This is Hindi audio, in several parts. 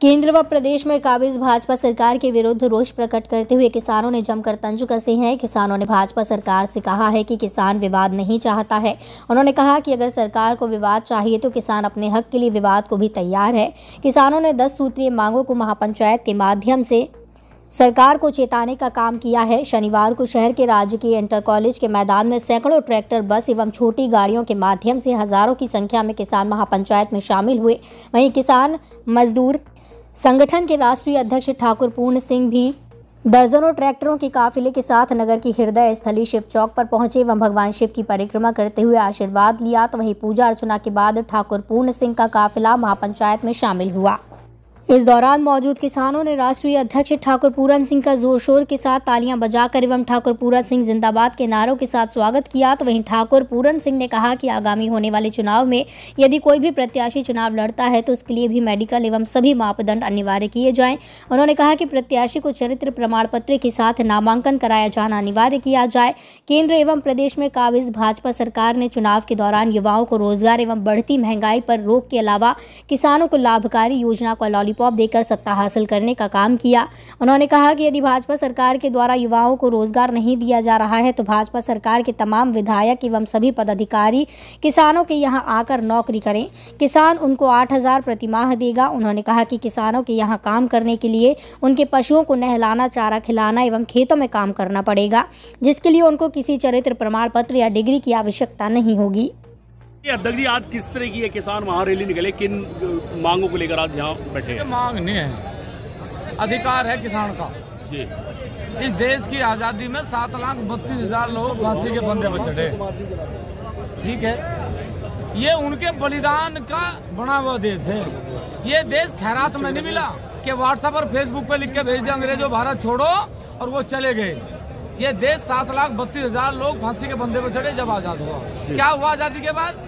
केंद्र व प्रदेश में काबिज भाजपा सरकार के विरुद्ध रोष प्रकट करते हुए किसानों ने जमकर तंज कसे हैं। किसानों ने भाजपा सरकार से कहा है कि किसान विवाद नहीं चाहता है। उन्होंने कहा कि अगर सरकार को विवाद चाहिए तो किसान अपने हक के लिए विवाद को भी तैयार है। किसानों ने 10 सूत्रीय मांगों को महापंचायत के माध्यम से सरकार को चेताने का काम किया है। शनिवार को शहर के राजकीय इंटर कॉलेज के मैदान में सैकड़ों ट्रैक्टर, बस एवं छोटी गाड़ियों के माध्यम से हजारों की संख्या में किसान महापंचायत में शामिल हुए। वहीं किसान मजदूर संगठन के राष्ट्रीय अध्यक्ष ठाकुर पूर्ण सिंह भी दर्जनों ट्रैक्टरों के काफिले के साथ नगर की हृदय स्थली शिव चौक पर पहुंचे एवं भगवान शिव की परिक्रमा करते हुए आशीर्वाद लिया। तो वहीं पूजा अर्चना के बाद ठाकुर पूर्ण सिंह का काफिला महापंचायत में शामिल हुआ। इस दौरान मौजूद किसानों ने राष्ट्रीय अध्यक्ष ठाकुर पूरन सिंह का जोर शोर के साथ तालियां बजाकर एवं ठाकुर पूरन सिंह जिंदाबाद के नारों के साथ स्वागत किया। तो वहीं ठाकुर पूरन सिंह ने कहा कि आगामी होने वाले चुनाव में यदि कोई भी प्रत्याशी चुनाव लड़ता है तो उसके लिए भी मेडिकल एवं सभी मापदंड अनिवार्य किए जाएं। उन्होंने कहा कि प्रत्याशी को चरित्र प्रमाण पत्र के साथ नामांकन कराया जाना अनिवार्य किया जाए। केंद्र एवं प्रदेश में काबिज भाजपा सरकार ने चुनाव के दौरान युवाओं को रोजगार एवं बढ़ती महंगाई पर रोक के अलावा किसानों को लाभकारी योजना का लॉलीपॉप देकर सत्ता हासिल करने का काम किया। उन्होंने कहा कि यदि भाजपा सरकार के द्वारा युवाओं को रोजगार नहीं दिया जा रहा है तो भाजपा सरकार के तमाम विधायक एवं सभी पदाधिकारी किसानों के यहां आकर नौकरी करें। किसान उनको 8,000 प्रति माह देगा। उन्होंने कहा कि किसानों के यहां काम करने के लिए उनके पशुओं को नहलाना, चारा खिलाना एवं खेतों में काम करना पड़ेगा, जिसके लिए उनको किसी चरित्र प्रमाण पत्र या डिग्री की आवश्यकता नहीं होगी। अध्यक्ष जी, आज किस तरह की किसान महारैली निकले, किन मांगों को लेकर आज यहाँ बैठे हैं? मांग नहीं है, अधिकार है किसान का जी। इस देश की आजादी में 7,32,000 लोग फांसी के फंदे पर चढ़े, ठीक है। ये उनके बलिदान का बना हुआ देश है। ये देश खैरात में नहीं मिला कि व्हाट्सएप और फेसबुक पे लिख के भेज दिया अंग्रेजों भारत छोड़ो और वो चले गए। ये देश 7,32,000 लोग फांसी के फंदे पर चढ़े जब आजाद हुआ। क्या हुआ आजादी के बाद?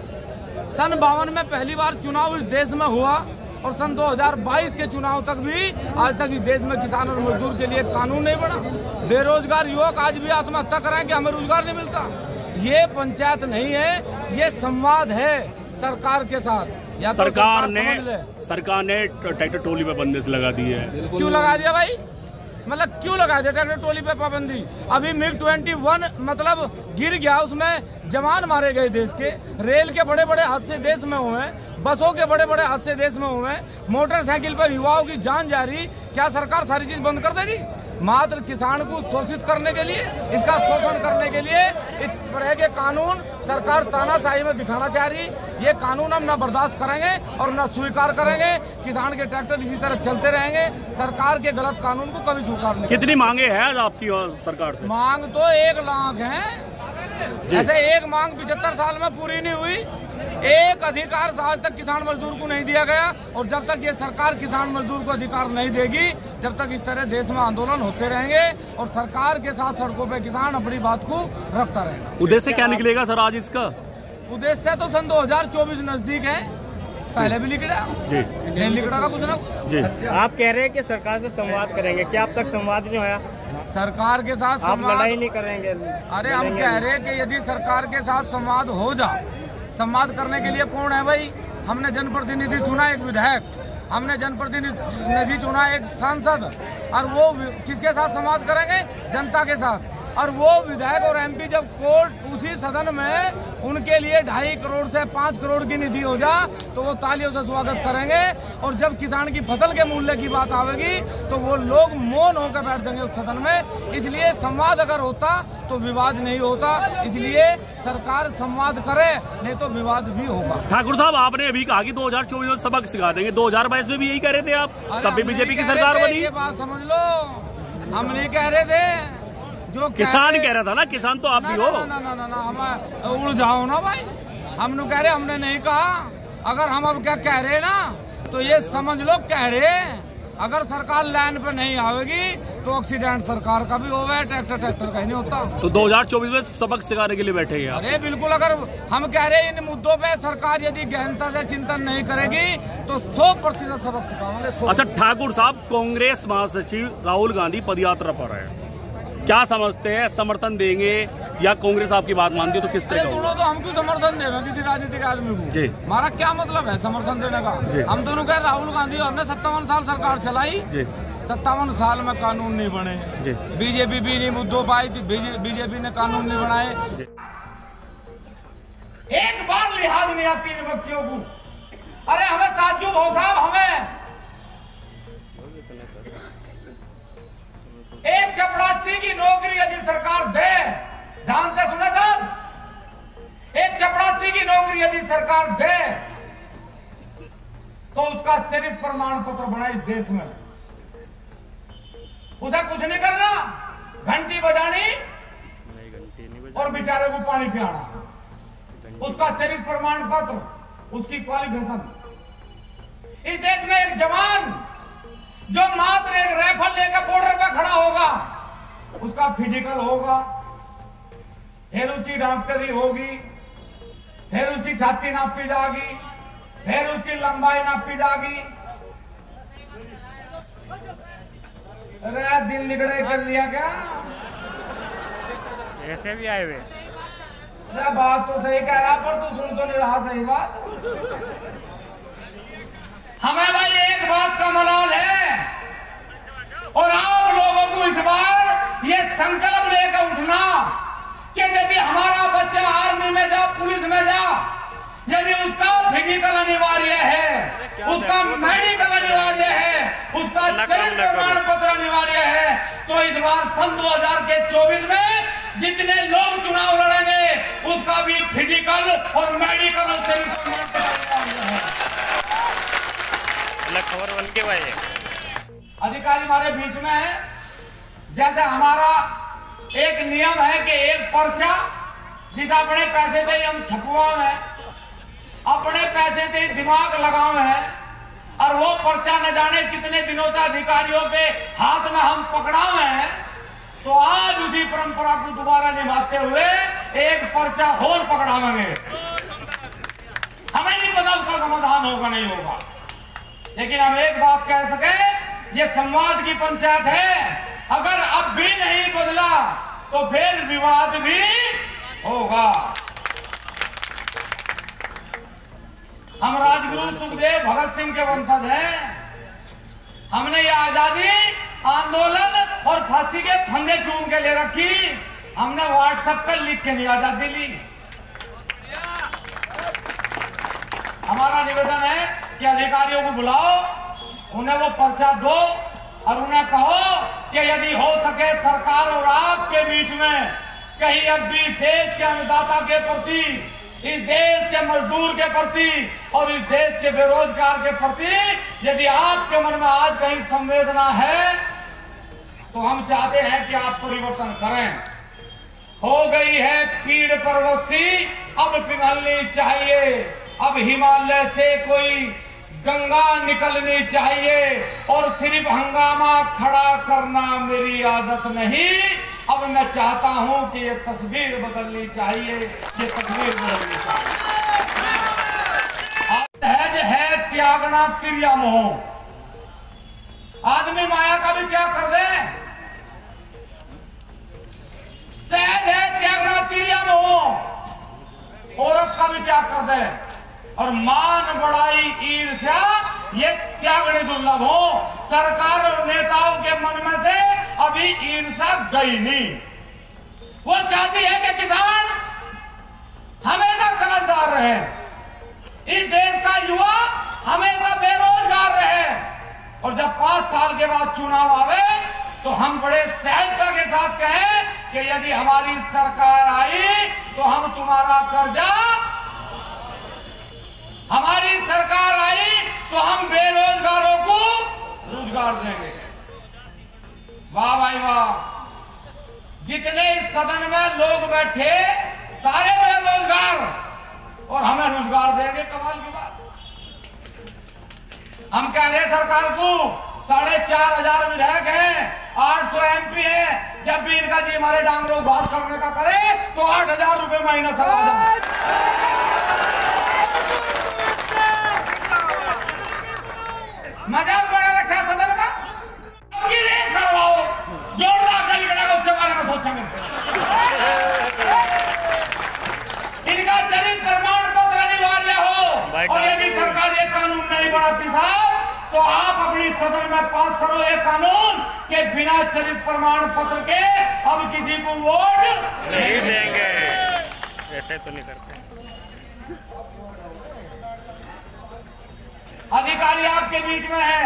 सन 52 में पहली बार चुनाव इस देश में हुआ और सन 2022 के चुनाव तक भी आज तक इस देश में किसान और मजदूर के लिए कानून नहीं बना। बेरोजगार युवक आज भी आत्महत्या कराएं कि हमें रोजगार नहीं मिलता। ये पंचायत नहीं है, ये संवाद है सरकार के साथ। या सरकार ने ट्रैक्टर ट्रॉली पे बंदिश लगा दी है। क्यों लगा दिया भाई? मतलब क्यों लगा दिया ट्रैक्टर ट्रॉली पे पाबंदी? अभी MiG-21 मतलब गिर गया, उसमें जवान मारे गए देश के। रेल के बड़े बड़े हादसे देश में हुए, बसों के बड़े बड़े हादसे देश में हुए, मोटरसाइकिल पर युवाओं की जान जा रही। क्या सरकार सारी चीज बंद कर देगी? मात्र किसान को शोषित करने के लिए, इसका शोषण करने के लिए इस तरह के कानून सरकार तानाशाही में दिखाना चाह रही। ये कानून हम न बर्दाश्त करेंगे और न स्वीकार करेंगे। किसान के ट्रैक्टर इसी तरह चलते रहेंगे। सरकार के गलत कानून को कभी स्वीकार नहीं। कितनी मांगे हैं आज आपकी और सरकार से? मांग तो 1 लाख है। ऐसे एक मांग 75 साल में पूरी नहीं हुई। एक अधिकार आज तक किसान मजदूर को नहीं दिया गया और जब तक ये सरकार किसान मजदूर को अधिकार नहीं देगी, जब तक इस तरह देश में आंदोलन होते रहेंगे और सरकार के साथ सड़कों पे किसान अपनी बात को रखता रहेगा। उद्देश्य क्या निकलेगा सर आज इसका? उद्देश्य तो सन 2024 नजदीक है, पहले भी लिखा जी, नहीं लिखा का कुछ ना जी। आप कह रहे हैं कि सरकार से संवाद करेंगे, क्या अब तक संवाद नहीं होया? सरकार के साथ आप लड़ाई नहीं करेंगे? अरे हम कह रहे हैं कि यदि सरकार के साथ संवाद हो जाए, संवाद करने के लिए कौन है भाई? हमने जनप्रतिनिधि चुना, एक विधायक, हमने जनप्रतिनिधि चुना, एक सांसद, और वो किसके साथ संवाद करेंगे? जनता के साथ। और वो विधायक और MP जब कोर्ट उसी सदन में उनके लिए 2.5 करोड़ से 5 करोड़ की निधि हो जा तो वो तालियों से स्वागत करेंगे। और जब किसान की फसल के मूल्य की बात आवेगी तो वो लोग मौन होकर बैठ जाएंगे उस सदन में। इसलिए संवाद अगर होता तो विवाद नहीं होता। इसलिए सरकार संवाद करे, नहीं तो विवाद भी होगा। ठाकुर साहब, आपने अभी कहा कि 2024 में सबक सिखा देंगे, 2022 में भी यही कह रहे थे आप, तब भी बीजेपी की सरकार बनी। ये बात समझ लो, हम नहीं कह रहे थे, जो किसान कह रहा था ना। किसान तो आप भी हो ना। हम उड़ जाओ ना भाई, हम कह रहे, हमने नहीं कहा। अगर हम अब क्या कह रहे ना तो ये समझ लो कह रहे। अगर सरकार लाइन पे नहीं आवेगी तो एक्सीडेंट सरकार का भी होगा, ट्रैक्टर का ही नहीं होता। तो 2024 में सबक सिखाने के लिए बैठे हैं? अरे बिल्कुल। अगर हम कह रहे हैं इन मुद्दों पे सरकार यदि गहनता से चिंतन नहीं करेगी तो 100% सबक सिखाएंगे। अच्छा ठाकुर साहब, कांग्रेस महासचिव राहुल गांधी पदयात्रा पर है, क्या समझते हैं, समर्थन देंगे या कांग्रेस आपकी बात मानती है तो किस तरह? सुनो तो हम क्यों समर्थन देना किसी राजनीतिक आदमी को? जी। हमारा क्या मतलब है समर्थन देने का? हम दोनों कह राहुल गांधी और ने 57 साल सरकार चलाई, 57 साल में कानून नहीं बने, बीजेपी भी नहीं मुद्दों पाई थी, बीजेपी ने कानून नहीं बनाए। एक बार लिहाज नहीं आती इन व्यक्तियों को। अरे हमें ताज्जुब हो साहब, हमें एक चपरासी की नौकरी यदि सरकार दे, ध्यान से सुने साहब, एक चपरासी की नौकरी यदि सरकार दे तो उसका चरित्र प्रमाण पत्र बना इस देश में। उसे कुछ नहीं करना, घंटी बजानी और बेचारे को पानी पिलाना, उसका चरित्र प्रमाण पत्र, उसकी क्वालिफिकेशन। इस देश में एक जवान जो मात्र एक राइफल लेकर बॉर्डर पर खड़ा होगा, उसका फिजिकल होगा, फिर उसकी डॉक्टरी होगी, फिर उसकी छाती नापी जाएगी, फिर उसकी लंबाई नापी जाएगी। अरे दिल निगड़े कर लिया क्या? ऐसे भी आए हुए? अरे बात तो सही कह रहा, पर तू सुन तो नहीं रहा सही बात। हमें भाई एक बात का मलाल है, और आप लोगों को इस बार ये संकल्प लेकर उठना कि यदि हमारा बच्चा आर्मी में जा, पुलिस में जा, यदि उसका फिजिकल अनिवार्य है, उसका मेडिकल अनिवार्य है, उसका चरित्र प्रमाण पत्र अनिवार्य है, तो इस बार सन 2024 में जितने लोग चुनाव लड़ेंगे उसका भी फिजिकल और मेडिकल और चरित्र प्रमाण पत्र अनिवार्य है। खबर बन के भाई अधिकारी हमारे बीच में है। जैसे हमारा एक नियम है कि एक पर्चा जिस अपने पैसे पे हम छपवाओ है, अपने पैसे पे दिमाग लगाओ है, और वो पर्चा न जाने कितने दिनों तक अधिकारियों के हाथ में हम पकड़ाओ है, तो आज उसी परंपरा को दोबारा निभाते हुए एक पर्चा और पकड़ावेंगे। हमें नहीं पता उसका समाधान होगा नहीं होगा, लेकिन हम एक बात कह सके, ये संवाद की पंचायत है। अगर अब भी नहीं बदला तो फिर विवाद भी होगा। हम राजगुरु सुखदेव भगत सिंह के वंशज हैं। हमने ये आजादी आंदोलन और फांसी के फंदे चूम के ले रखी। हमने व्हाट्सएप पे लिख के नहीं आजादी ली। हमारा निवेदन है कि अधिकारियों को बुलाओ, उन्हें वो पर्चा दो और उन्हें कहो कि यदि हो सके सरकार और आपके बीच में कहीं अब भी इस देश के अन्नदाता के प्रति, इस देश के मजदूर के प्रति और इस देश के बेरोजगार के प्रति यदि आपके मन में आज कहीं संवेदना है, तो हम चाहते हैं कि आप परिवर्तन करें। हो गई है पीड़ पर्वत-सी, अब पिघलनी चाहिए, अब हिमालय से कोई गंगा निकलनी चाहिए, और सिर्फ हंगामा खड़ा करना मेरी आदत नहीं। अब मैं चाहता हूं कि ये तस्वीर बदलनी चाहिए, ये तस्वीर बदलनी चाहिए। सहज है त्यागना तिरिया मोह। आदमी माया का भी त्याग कर दे, सहज है त्यागना तिरिया मोह। औरत का भी त्याग कर दे, और मान बड़ाई ईर्ष्या ये त्यागने दुर्लभ हो। सरकार और नेताओं के मन में से अभी ईर्ष्या गई नहीं। वो चाहती है कि किसान हमेशा कर्जदार रहे, इस देश का युवा हमेशा बेरोजगार रहे, और जब 5 साल के बाद चुनाव आवे तो हम बड़े सहजता के साथ कहें कि यदि हमारी सरकार आई तो हम तुम्हारा कर्जा, हमारी सरकार आई तो हम बेरोजगारों को रोजगार देंगे। वाह भाई वाह, जितने इस सदन में लोग बैठे सारे बेरोजगार, और हमें रोजगार देंगे, कमाल की बात। हम कह रहे सरकार को 4,500 विधायक हैं, 800 MP हैं, जब भी इनका जी हमारे डांगरों घास करने का करे तो 8,000 रुपए महीना सब आ जाए। मजाक बना रखा सदन का, रेस करवाओ, जोरदार गली उसके बारे में बढ़ती साहब, तो आप अपनी सदन में पास करो ये कानून कि बिना चरित्र प्रमाण पत्र के अब किसी को वोट नहीं देंगे। ऐसे तो नहीं करते। अधिकारी आपके बीच में है।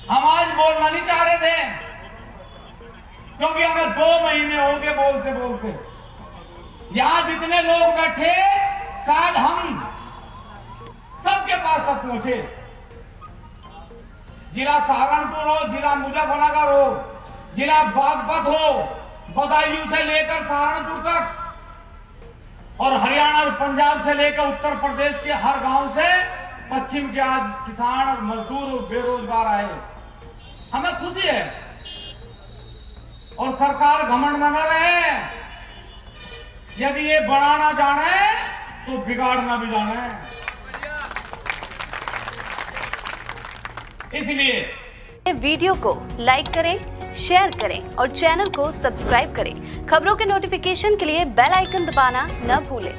हम आज बोलना नहीं चाह रहे थे क्योंकि हमें 2 महीने हो गए बोलते बोलते। यहां जितने लोग बैठे शायद हम सबके पास तक पहुंचे। जिला सहारनपुर हो, जिला मुजफ्फरनगर हो, जिला बागपत हो, बदायूं से लेकर सहारनपुर तक, और हरियाणा और पंजाब से लेकर उत्तर प्रदेश के हर गांव से पश्चिम के आज किसान और मजदूर और बेरोजगार आए। हमें खुशी है और सरकार घमंड में न रहे। यदि ये बढ़ाना जाने तो बिगाड़ना भी जाने। इसलिए वीडियो को लाइक करें, शेयर करें और चैनल को सब्सक्राइब करें। खबरों के नोटिफिकेशन के लिए बेल आइकन दबाना न भूलें।